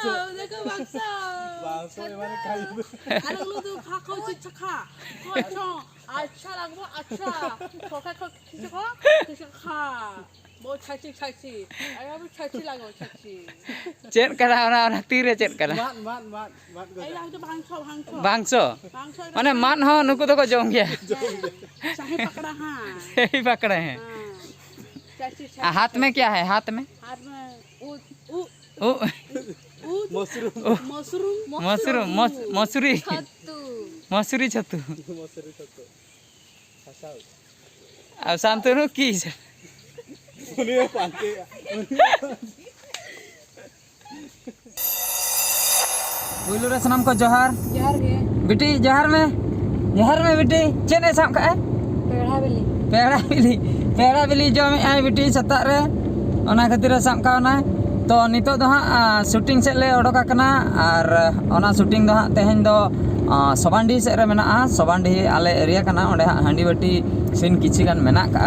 देखो बक्सा माने खाई अरे लो तो खा खो चिच खा अच्छा लगबो अच्छा खोखा खो खिच खा बहुत छाची अरे अब छाची लगो छाची चेक करा ओना तीरे चेक करा मान ए लाग तो बांगसो माने मान हो नुकु तो को जम गया सही पकड़ा हां सही पकड़े हैं छाची हाथ में क्या है हाथ में मसूरी छतु अब शांतनु की बुलू रे सनम को जोहार बेटी जोहार में बेटी चेने साम का पेड़ा बिली जो में आई बेटी सता रे ओना खातिर साम का ना तो नितो दो हाँ शूटिंग से ले ओडोका कना और ओना शूटिंग दो हाँ तेहन दो सोबांडी से रे मेना सोबांडी आले एरिया कना ओंडे हांडी बाटी सीन किछि गान मेना का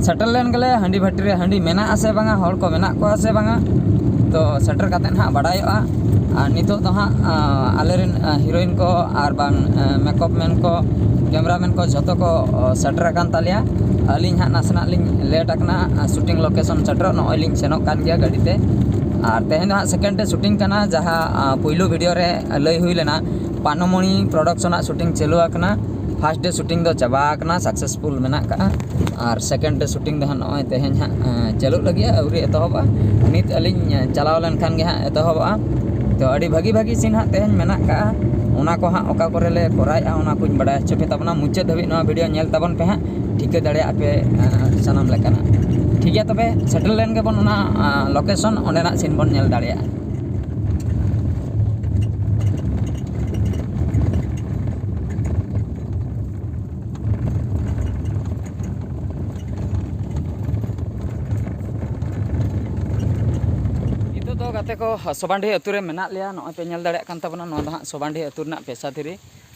सेटल लेन गले हांडी बाटी रे हांडी मेना आसे बांगा हर को मेना को आसे बांगा तो सेटर कातेन हाँ बडायोआ और नितो दो हाँ आले रेन हीरोइन को और बांग मेकअप मैन को कैमरामैन को जतो को सेटर कान तालिया अलिंग हाँ नासना लिंग लेट आकना शूटिंग लोकेशन सेटर नॉय लिंग सेनोक कान गया गाड़ीते और तेहन हाँ सेकेंड शूटिंग करना जहाँ पुइलो वीडियो रे लई हुई लेना पानोमणि प्रोडक्शन शूटिंग चालू आकना फर्स्ट डे शूटिंग दो चाबा आकना सक्सेसफुल मेना का और सेकेंड डे शूटिंग दो नॉय तेहन हाँ चालू लगे अवरी एतहबा नित अलिंग चलाव लेन खान गे हाँ एतहबा तो अड़ी भागी सीन हाँ तेहन मेना का ओना को हाँ ओका करे ले कोराया ओना कुछ बड़ा चपे तबना मुचाद धाबी नवा वीडियो नेल तबन पे हाँ ठीक दाड़े पे सनाम लेकाना ठीक है तबे सेटल लेन के बन ओना लोकेशन ओंडेना सीन बन नेल दाड़े गाते को सोबांडी अतु रे मेना लिया नॉय पे नेल दाड़े कान तबना नो हाँ सोबांडी अतु रना पेशा थिरी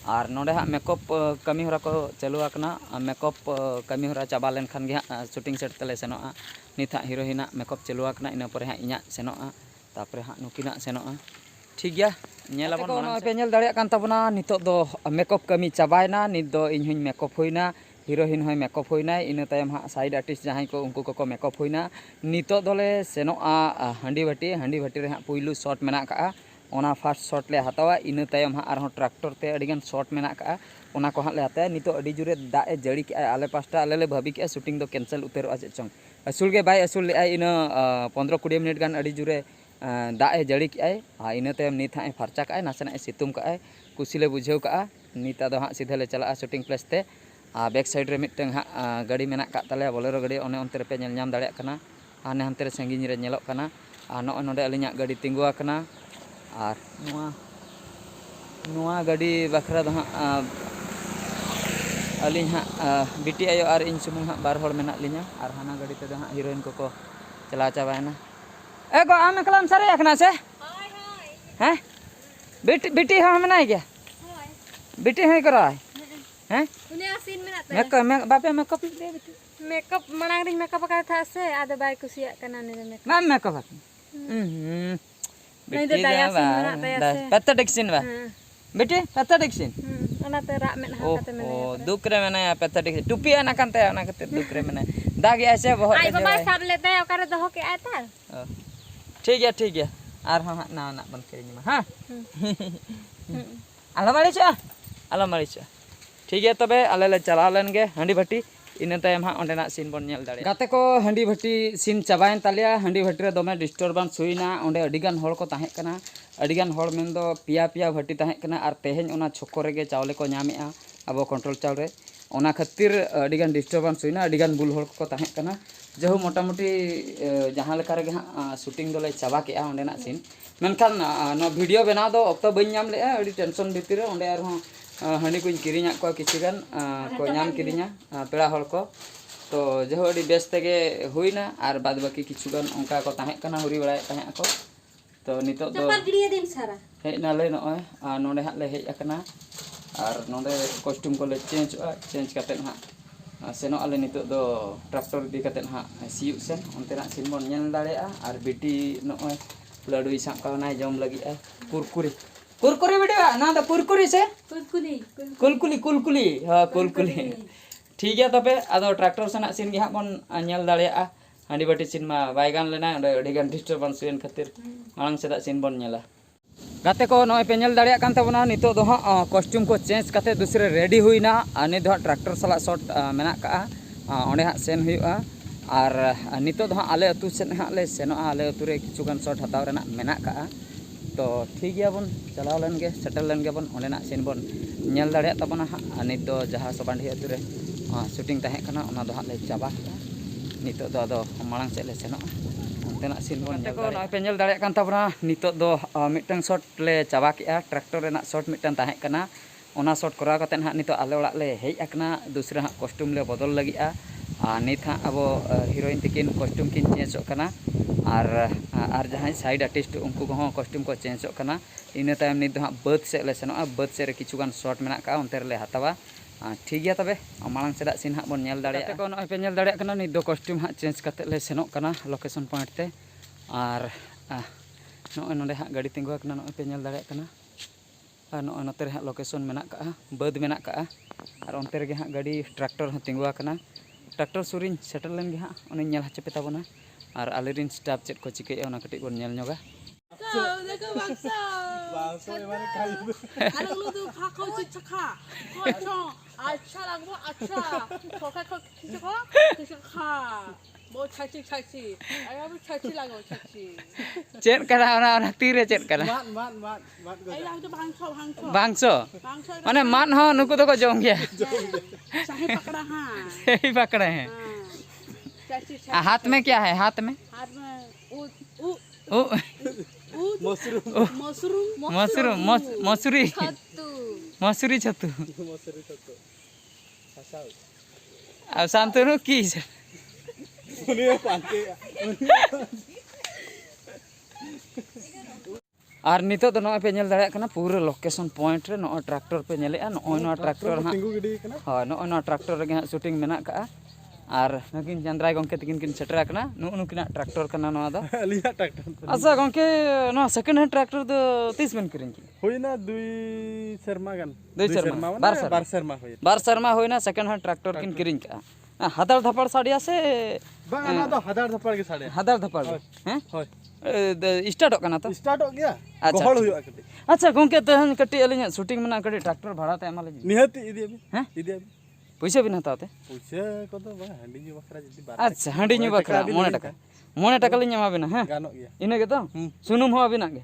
और नोडे हाँ मेकअप कमी हरा को चालू आकना मेकअप कमी हरा चाबा लेन खान गे हाँ शूटिंग सेट तले सेनोआ नित हाँ हीरोइना मेकअप चालू आकना इन परे हाँ इना सेनोआ तापरे हाँ नुकिना सेनोआ ठीक गया नेलाबन नॉय पे नेल दाड़े कान तबना नितो दो मेकअप कमी चाबायना नित दो इन हुई मेकअप होइना हीरोइन हय मेकअप होइना इन तायम हाँ साइड आर्टिस्ट जहां को उनको को मेकअप होइना नितो दोले सेनोआ हांडी भाटी रे हाँ पुइलू शॉट मेना का ओना फर्स्ट शॉट ले हतावा इन तायम हाँ आर ट्रैक्टर ते अडिगन शॉट मेना का ओना को हाँ ले हताया नितो अडी जुरे दाए जड़ी के आले पास्टा आले ले भाबी के शूटिंग दो कैंसिल उतरो आचे चंग असुल के बाय असुल ले इन 15-20 मिनट गान अडी जुरे दाए जड़ी के इन तायम नित हाँ फरचा का नासना सितुम का कुसीले बुझेव का निता दो हाँ सीधे ले चला शूटिंग प्लेस ते बैक साइड रे मिटeng हाँ गाड़ी मेना का ताले बोलेरो गाड़ी ओने अंतर पे नेल नाम दाड़े कना हाने हानते रे संगिन रे नेलोक कना और नॉय नोडे अलिया गाड़ी तिंगु आकना और नुआ गाड़ी बखरा दो हाँ अलिंग हाँ बिटी आयो और इन सुमुंग हाँ बार होड़ मेना लिया और हाना गाड़ी ते हाँ हीरोइन को चला चाबायना ए गो आम कलम सारे आखना से हैं बिटी हाँ मेना गया बिटी है करा हैं उन्हें सीन में आता है बापे मेकअप दे बेटी मेकअप मनांग रिंग मेकअप का था से आधे बाय कुसिया कना ने मेकअप मैम मेकअप नहीं तो दाया सीन में आता है पैथेटिक सीन बा बेटी पैथेटिक सीन ओना ते रा में हां काते में ओ दुख रे मेना पैथेटिक टुपी ना कांते ओना कते दुख रे मेना दाग ऐसे बहुत आई बाबा सब लेते है ओकरे दहो के आता ठीक है आर हां ना बन के हां आला मारी छ ठीक है तबे आले ले चला लेन गे हांडी भाटी इन तायम हाँ ओंडेना सीन बन नेल दाड़े गाते को हांडी भाटी सीन चाबायन तालिया हांडी भाटी रे दोमे डिस्टर्बेंस हुईना ओंडे अडिगान होड़ को ताहें कना अडिगान होड़ मेन दो पिया भाटी ताहें कना और तेहेन ओना छक्को रेगे चावले को नामेआ अब कंट्रोल चावल रे ओना खातिर अडिगान डिस्टर्बेंस हुईना अडिगान बुल होड़ को ताहें कना जहु मोटामुटी जहां लेका रेगे हाँ शूटिंग दोले चाबा केआ ओंडेना सीन मेनखान नो वीडियो बनाव दो ऑक्टो बइन नाम ले अडी टेंशन भीतर रे ओंडे आर हांडी को किरिना को किछुगान को नाम किरिना पेड़ा हड़ को तो जो अड़ी बेस तेगे हुईना और बाद बाकी किछुगान उनका को ताहें कना हुरी बड़ाय ताहें को तो नितो दो हेज नाले नॉय नोडे हां ले हेज अकना और नोडे कॉस्ट्यूम को ले चेंज करते हां सेनो आले नितो दो ट्रैक्टर दी करते हां सीयु सेन ओनतेना सीन बन नेल दाड़ेया और बिटी नॉय लड्डू साब का जम लगी कुरकुरी कुरकुरी वीडियो ना तो कुरकुरी से कुलकुली कुलकुली हाँ कुलकुली ठीक है तबे अदो ट्रैक्टर सेना सीन गे हाँ बन नेल दाड़ेया हांडी बाटी सीन मा बाय गान लेना अडी गान डिस्टर्बेंस हुयन खातिर मांग सेदा सीन बन नेला गाते को नय पे नेल दाड़ेया कान तबना नितो दो हाँ कॉस्ट्यूम को चेंज करते दूसरे रेडी हुईना अनि दो ट्रैक्टर साला शॉट मेना का ओंडे हाँ सेन हुआ और नितो दो हाँ आले अतु सेन हाँ ले सेनो आले अतु रे किछुगान शॉट हताव रेना मेना का तो ठीक गया बन चलाव लेन गे सेटल लेन गे बन ओंडेना सीन बन नेल दाड़ेया तबना हाँ नित दो जहाँ सबांडी अतु रे शूटिंग तहें कना ओना दो हाँ ले चाबा नितो दो अदो मांग से ले सेनो तेना सीन बन नय पे नेल दाड़ेया कान तबना नितो दो मिटन शॉट ले चाबा केआ ट्रैक्टर रेना शॉट मिटन तहें कना ओना शॉट कराव कते हाँ नितो आले ओड़ा ले हेज आकना दूसरा हाँ कॉस्ट्यूम ले बदल लगिआ नित हाँ अब हिरोइन तकिन कॉस्ट्यूम किन चेंजो कना और जहाँ साइड आर्टिस्ट उनको को कॉस्ट्यूम को चेंजो कना इन तायम नित हाँ बाद से ले सेनोआ बाद से किछुगान शॉट मेना का उनते रे हतावा ठीक गया तबे मांग सेदा सीन हाँ बन नेल दाड़ेया को नय पे नेल दाड़ेया कना नित दो कॉस्ट्यूम हाँ चेंज करते ले सेनोक कना लोकेशन पॉइंट ते और नय नोडे हाँ गाड़ी तिंगुआ कना नय पे नेल दाड़ेया कना और नय नोते रे हाँ लोकेशन मेना का बाद मेना का और उनते रे हाँ गाड़ी ट्रैक्टर हाँ तिंगुआ कना ट्रैक्टर सुरिन सेटल लेन गे हाँ उनी नेल हचपे ताबोना और आलेरिन स्टाफ चेक को चिकेया ओना कटी बन नेल ᱧᱚᱜᱟ देखो बाक्सा अरे लो तो खाओ चिचखा खोचो अच्छा लगबो अच्छा खोखा खिचखा बहुत छाची अरे अब छाची लागो छाची चेक करा ओना तीरे चेक करा मान ए हम तो बांगसो माने मान हो नुकु तो को जम गया सही पकड़ा हां सही पकड़े हैं हाथ में क्या है हाथ में मसूरी छतु अब शांतनु की और नितो तो नय पे नेल दाड़ेया कना पूरा लोकेशन पॉइंट रे नय ट्रैक्टर पे नेलेआ नय ट्रैक्टर हां नय ट्रैक्टर रे हां शूटिंग मेना का और नकिन चंद्राय गंके तकिन किन सेटर कना नुकिना ट्रैक्टर कना नवा दो अलिया ट्रैक्टर अच्छा गंके नो सेकंड हैंड ट्रैक्टर दो 30 बन करिन की होइना 2 शर्मा गन 2 शर्मा बार शर्मा होइना सेकंड हैंड ट्रैक्टर किन करिन का हदर धपड़ साडिया से बांगा तो हदर धपड़ के साडिया हदर धपड़ हैं होय स्टार्ट कना तो स्टार्ट हो गया गोहल हुआ कटी अच्छा गंके तहन कटी अलिया शूटिंग मना कटी ट्रैक्टर भाड़ा ते एमाले निहति इदी अबी हैं इदी अबी पैसा भी नताते पैसा को तो बा हंडी न्यू बकरा जदी बार अच्छा हंडी न्यू बकरा 9 टका लिन एमा बिना हैं गानो गया इने के तो सुनुम हो अबिना के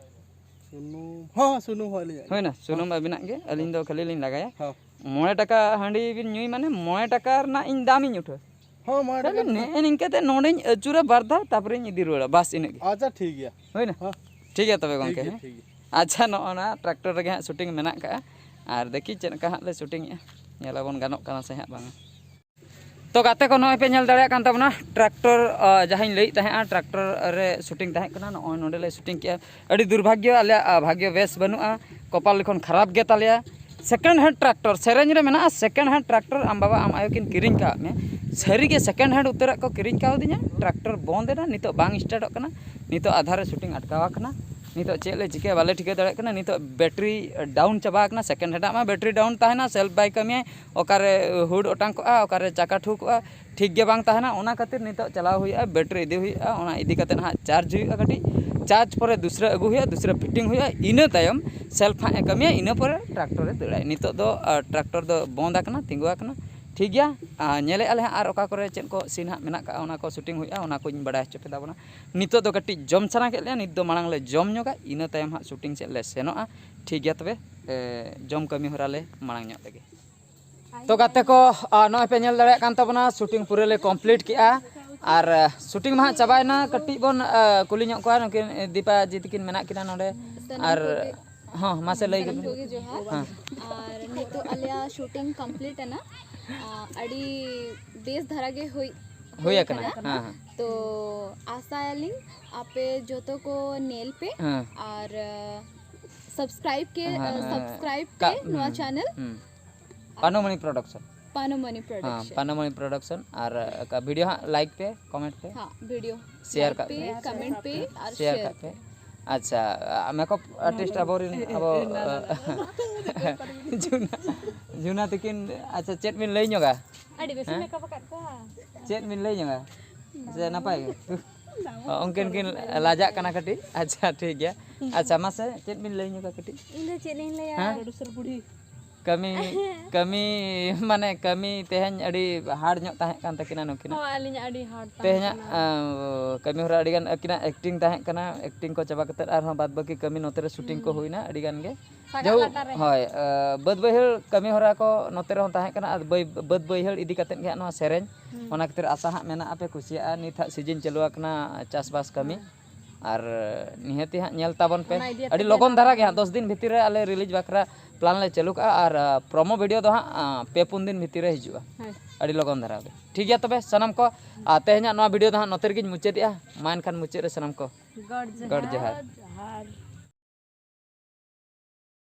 सुनुम हो अलिया होय ना सुनुम अबिना के अलिन दो खाली लिन लगाया हां 9 टका हंडी बिन न्यूई माने 9 टका रना इन दाम इन उठो हां 9 टका ने इनके ते नोडे अचुरा बारधा तापरे इदी रोड़ा बस इने अच्छा ठीक गया होय ना हां ठीक है तबे गंके अच्छा नोना ट्रैक्टर रे शूटिंग मेना का और देखी चेन का ले शूटिंग नेलाबन गानोक कना से हां बांगा तो गाते को नय पे नेल दाड़ेया कान तबना ट्रैक्टर जहां लई तहे ट्रैक्टर रे शूटिंग तहे कना नय नोडे ले शूटिंग के अड़ी दुर्भाग्य आले भाग्य बेस बनुआ कपाल लिखन खराब गे तालिया सेकंड हैंड ट्रैक्टर सेरेंज रे मेना सेकंड हैंड ट्रैक्टर आम बाबा आम आयो किन किरिंग का में सरी के सेकंड हैंड उतरा को किरिंग का दिया ट्रैक्टर बंद एना नितो बांग स्टार्ट कना नितो आधार रे शूटिंग अटकावा कना नितो चेले चिके बाले ठिके दाड़े कना नितो बैटरी डाउन चाबा कना सेकंड हैंड मा बैटरी डाउन ताहेना सेल्फ बाय कमिया ओकारे हुड ओटांग को ओकारे चाका ठुकआ ठीक गे बांग ताहेना ओना खातिर नितो चलाव हुआ बैटरी इदी हुआ ओना इदी कते ना चार्ज हुआ कटी चार्ज पर दूसरा अगु हुआ दूसरा फिटिंग हुआ इना तायम सेल्फ हाँ कमिया इना पर ट्रैक्टर रे दड़ाय नितो दो ट्रैक्टर दो बंद आकना तिंगुआ कना ठीक गया नेले आले और ओका करे चेन को सीन हाँ मेना का ओना को शूटिंग हुआ ओना को बड़ा चपे दाबना नितो दो कटी जम सना के ले नित दो मांग ले जम ᱧᱚᱜᱟ इना तायम हाँ शूटिंग से ले सेनोआ ठीक गया तबे जम कमी हरा ले मांग ᱧᱚᱜ लेगे तो गाते को नय पे नेल दाड़ेया कान तबना शूटिंग पूरे ले कंप्लीट किया और शूटिंग मा चाबायना कटी बन कुली ᱧᱚᱜ को नकिन दीपा जी तकिन मेना किना नोडे और हाँ मासे लई जो हां और नितो आलिया शूटिंग कंप्लीट है ना अड़ी बेस धरागे होई कना हां तो आशा यालिंग आपे जोतो को नेल पे और सब्सक्राइब के नवा चैनल पानोमणि प्रोडक्शन और का वीडियो हाँ लाइक पे कमेंट पे हाँ वीडियो शेयर का पे कमेंट पे और शेयर का पे अच्छा makeup artist aborin abo Juna tikin अच्छा चेट min lay nyoga Adi besi makeup kat ko. चेट min lay nyoga saya napai mungkin kin lajak kana kati अच्छा ठीक गया अच्छा masa चेट min lay nyoga kati Ini cik ni lah ya. producer budi kami mane kami tehany adi hard nyok tahe kan takina nukina Oh alinya adi hard. tehnya kami hora adigan akina acting tahe kana acting ko chaba kater ar bad baki kami notere shooting ko huina adigan ge jauh hoy bad bahil kami hora ko notere hon tahe kana bad bahil idi katen ge no sereng ona kater asa ha mena ape kusia nit ha season chalua kana chasbas kami আর নিহতি হ্যাঁ nail তাবন pay আদি লগন ধারা গে 10 দিন ভিতরে আলে release Bakra plan লে চালু কা আর প্রোমো ভিডিও দো হ্যাঁ पे 4 दिन ভিতরে হিজুआ আদি লগন ধারা গে ঠিক গया তবে সনম को তেহኛ নয়া ভিডিও দো হ্যাঁ নতের গিন মুচেদিয়া মান খান মুচে রে সনম को गड जहार